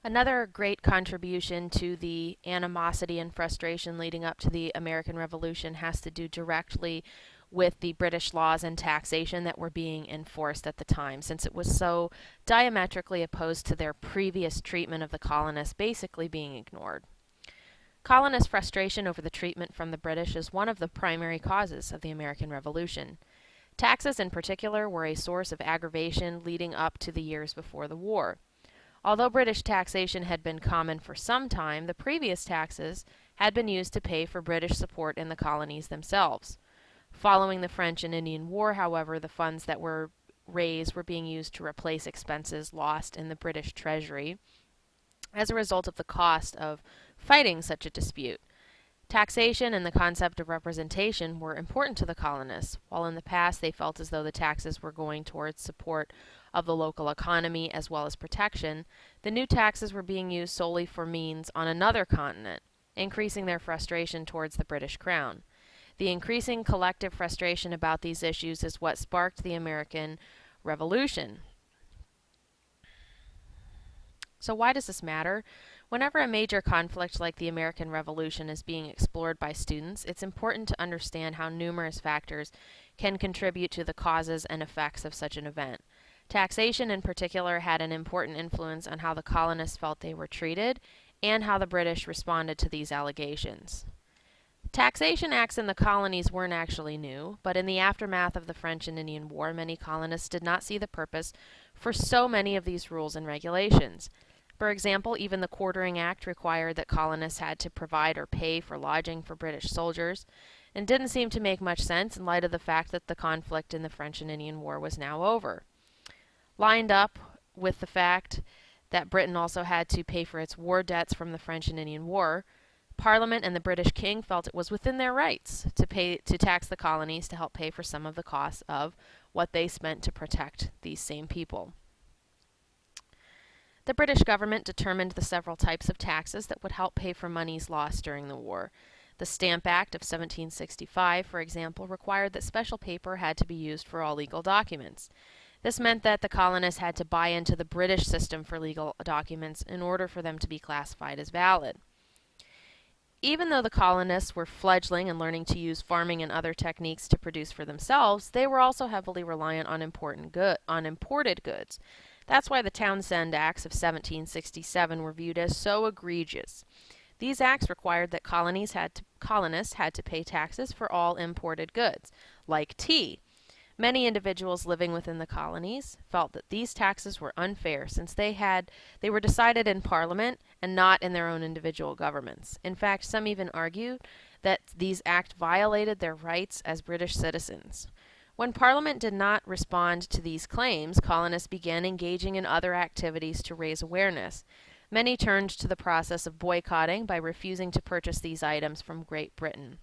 Another great contribution to the animosity and frustration leading up to the American Revolution has to do directly with the British laws and taxation that were being enforced at the time, since it was so diametrically opposed to their previous treatment of the colonists basically being ignored. Colonist frustration over the treatment from the British is one of the primary causes of the American Revolution. Taxes in particular were a source of aggravation leading up to the years before the war. Although British taxation had been common for some time, the previous taxes had been used to pay for British support in the colonies themselves. Following the French and Indian War, however, the funds that were raised were being used to replace expenses lost in the British treasury as a result of the cost of fighting such a dispute. Taxation and the concept of representation were important to the colonists, while in the past they felt as though the taxes were going towards support of the local economy as well as protection. The new taxes were being used solely for means on another continent, increasing their frustration towards the British Crown. The increasing collective frustration about these issues is what sparked the American Revolution. So why does this matter? Whenever a major conflict like the American Revolution is being explored by students, it's important to understand how numerous factors can contribute to the causes and effects of such an event. Taxation in particular had an important influence on how the colonists felt they were treated and how the British responded to these allegations. Taxation acts in the colonies weren't actually new, but in the aftermath of the French and Indian War, many colonists did not see the purpose for so many of these rules and regulations. For example, even the Quartering Act required that colonists had to provide or pay for lodging for British soldiers, and didn't seem to make much sense in light of the fact that the conflict in the French and Indian War was now over. Lined up with the fact that Britain also had to pay for its war debts from the French and Indian War, Parliament and the British King felt it was within their rights to tax the colonies to help pay for some of the costs of what they spent to protect these same people. The British government determined the several types of taxes that would help pay for moneys lost during the war. The Stamp Act of 1765, for example, required that special paper had to be used for all legal documents. This meant that the colonists had to buy into the British system for legal documents in order for them to be classified as valid. Even though the colonists were fledgling and learning to use farming and other techniques to produce for themselves, they were also heavily reliant on imported goods. That's why the Townshend Acts of 1767 were viewed as so egregious. These acts required that colonists had to pay taxes for all imported goods, like tea. Many individuals living within the colonies felt that these taxes were unfair since they were decided in Parliament and not in their own individual governments. In fact, some even argued that these acts violated their rights as British citizens. When Parliament did not respond to these claims, colonists began engaging in other activities to raise awareness. Many turned to the process of boycotting by refusing to purchase these items from Great Britain.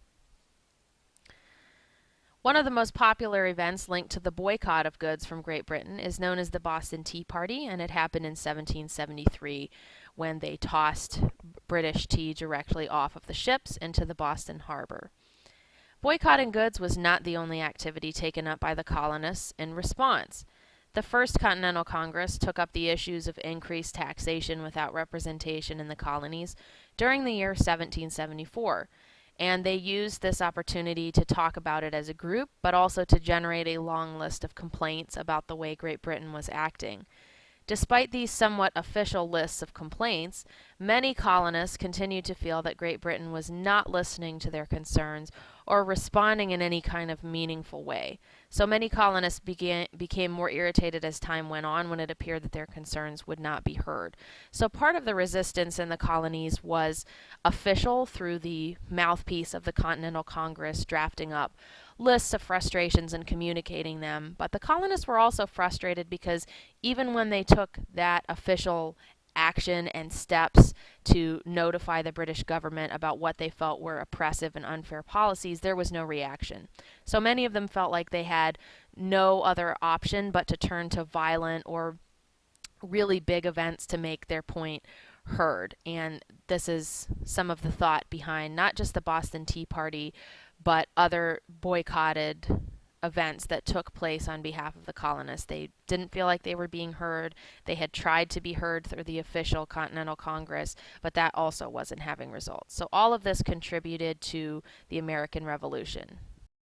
One of the most popular events linked to the boycott of goods from Great Britain is known as the Boston Tea Party, and it happened in 1773 when they tossed British tea directly off of the ships into the Boston harbor. Boycotting goods was not the only activity taken up by the colonists in response. The First Continental Congress took up the issues of increased taxation without representation in the colonies during the year 1774. And they used this opportunity to talk about it as a group, but also to generate a long list of complaints about the way Great Britain was acting. Despite these somewhat official lists of complaints, many colonists continued to feel that Great Britain was not listening to their concerns or responding in any kind of meaningful way. So many colonists became more irritated as time went on when it appeared that their concerns would not be heard. So part of the resistance in the colonies was official through the mouthpiece of the Continental Congress drafting up lists of frustrations and communicating them. But the colonists were also frustrated because even when they took that official action and steps to notify the British government about what they felt were oppressive and unfair policies, there was no reaction. So many of them felt like they had no other option but to turn to violent or really big events to make their point heard. And this is some of the thought behind not just the Boston Tea Party, but other boycotted events that took place on behalf of the colonists. They didn't feel like they were being heard. They had tried to be heard through the official Continental Congress, but that also wasn't having results. So all of this contributed to the American Revolution.